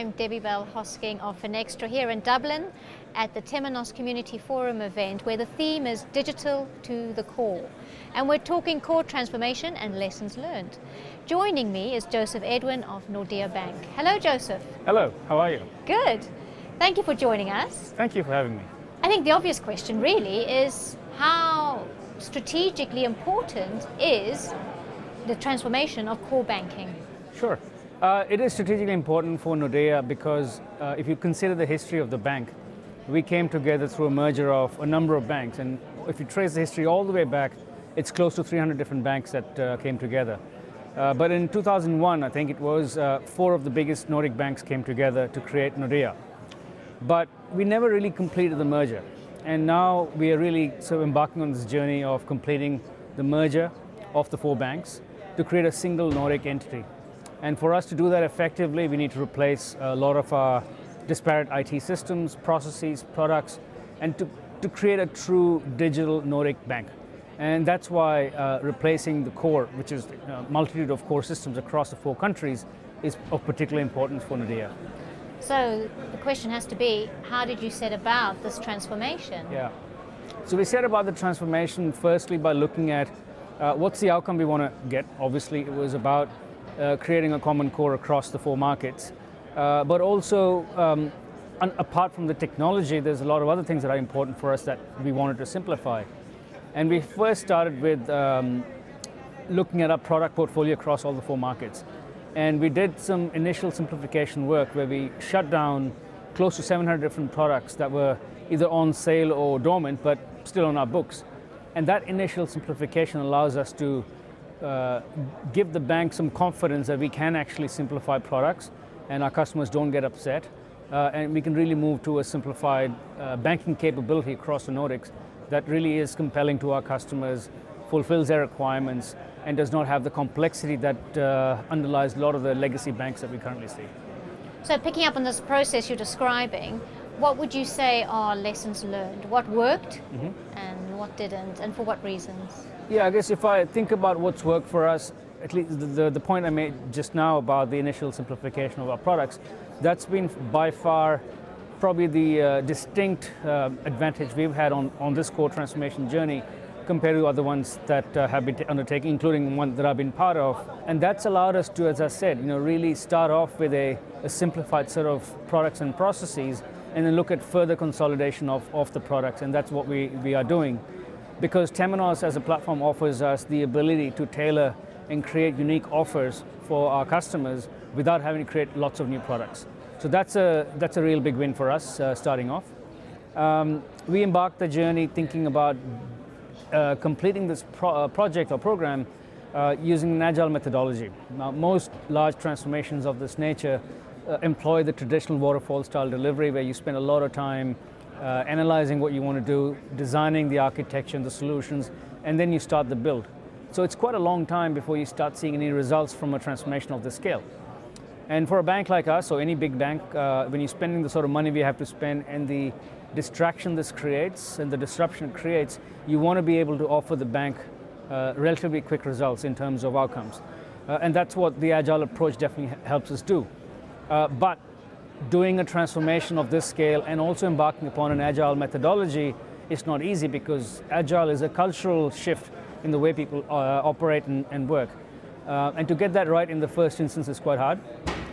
I'm Debbie Bell-Hosking of Finextra here in Dublin at the Temenos Community Forum event, where the theme is Digital to the Core. And we're talking core transformation and lessons learned. Joining me is Joseph Edwin of Nordea Bank. Hello, Joseph. Hello, how are you? Good. Thank you for joining us. Thank you for having me. I think the obvious question really is how strategically important is the transformation of core banking? Sure. It is strategically important for Nordea because if you consider the history of the bank, we came together through a merger of a number of banks, and if you trace the history all the way back, it's close to 300 different banks that came together. But in 2001, I think it was, 4 of the biggest Nordic banks came together to create Nordea. But we never really completed the merger, and now we are really sort of embarking on this journey of completing the merger of the 4 banks to create a single Nordic entity. And for us to do that effectively, we need to replace a lot of our disparate IT systems, processes, products, and to create a true digital Nordic bank. And that's why replacing the core, which is a multitude of core systems across the 4 countries, is of particular importance for Nordea. So the question has to be, how did you set about this transformation? Yeah. So we set about the transformation firstly by looking at what's the outcome we want to get. Obviously, it was about creating a common core across the 4 markets. But also, apart from the technology, there's a lot of other things that are important for us that we wanted to simplify. And we first started with looking at our product portfolio across all the 4 markets. And we did some initial simplification work where we shut down close to 700 different products that were either on sale or dormant, but still on our books. And that initial simplification allows us to give the bank some confidence that we can actually simplify products and our customers don't get upset. And we can really move to a simplified banking capability across the Nordics that really is compelling to our customers, fulfills their requirements, and does not have the complexity that underlies a lot of the legacy banks that we currently see. So picking up on this process you're describing, what would you say are lessons learned? What worked and what didn't, and for what reasons? Yeah, I guess if I think about what's worked for us, at least the point I made just now about the initial simplification of our products, that's been by far probably the distinct advantage we've had on this core transformation journey compared to other ones that have been undertaken, including one that I've been part of. And that's allowed us to, as I said, really start off with a simplified set of products and processes, and then look at further consolidation of the products, and that's what we are doing. Because Temenos as a platform offers us the ability to tailor and create unique offers for our customers without having to create lots of new products. So that's a real big win for us starting off. We embarked the journey thinking about completing this project or program using an agile methodology. Now, most large transformations of this nature employ the traditional waterfall style delivery, where you spend a lot of time analyzing what you want to do, designing the architecture and the solutions, and then you start the build. So it's quite a long time before you start seeing any results from a transformation of this scale. And for a bank like us, or any big bank, when you're spending the sort of money we have to spend and the distraction this creates and the disruption it creates, you want to be able to offer the bank relatively quick results in terms of outcomes. And that's what the agile approach definitely helps us do. But doing a transformation of this scale and also embarking upon an agile methodology is not easy, because agile is a cultural shift in the way people operate and work. And to get that right in the first instance is quite hard.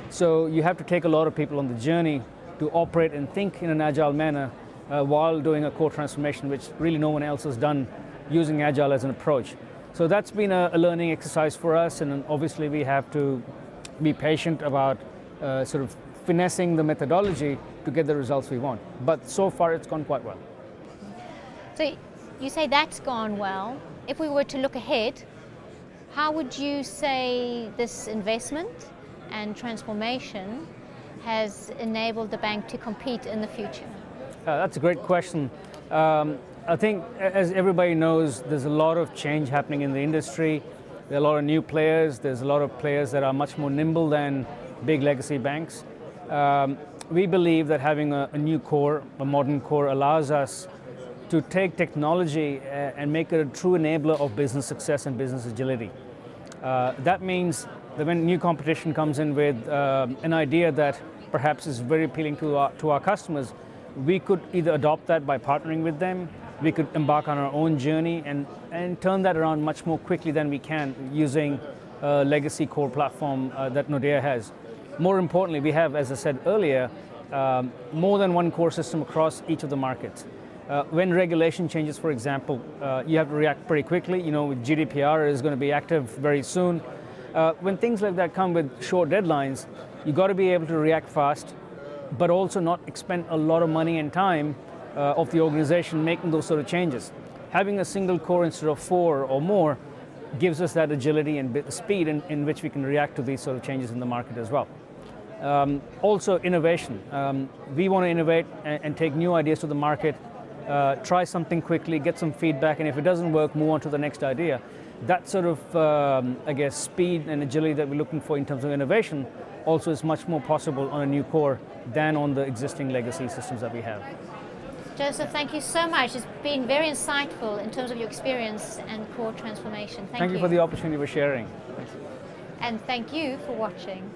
So you have to take a lot of people on the journey to operate and think in an agile manner while doing a core transformation, which really no one else has done using agile as an approach. So that's been a learning exercise for us, and obviously we have to be patient about sort of finessing the methodology to get the results we want. But so far it's gone quite well. So you say that's gone well. If we were to look ahead, how would you say this investment and transformation has enabled the bank to compete in the future? That's a great question. I think, as everybody knows, there's a lot of change happening in the industry. There are a lot of new players. There's a lot of players that are much more nimble than big legacy banks. We believe that having a new core, a modern core, allows us to take technology and make it a true enabler of business success and business agility. That means that when new competition comes in with an idea that perhaps is very appealing to our customers, we could either adopt that by partnering with them, we could embark on our own journey and turn that around much more quickly than we can using a legacy core platform that Nordea has. More importantly, we have, as I said earlier, more than one core system across each of the markets. When regulation changes, for example, you have to react pretty quickly. You know, with GDPR is going to be active very soon. When things like that come with short deadlines, you got to be able to react fast, but also not expend a lot of money and time of the organization making those sort of changes. Having a single core instead of 4 or more gives us that agility and speed in which we can react to these sort of changes in the market as well. Also innovation. We want to innovate and take new ideas to the market, try something quickly, get some feedback, and if it doesn't work, move on to the next idea. That sort of, I guess, speed and agility that we're looking for in terms of innovation also is much more possible on a new core than on the existing legacy systems that we have. Joseph, thank you so much. It's been very insightful in terms of your experience and core transformation. Thank you. Thank you for the opportunity for sharing. And thank you for watching.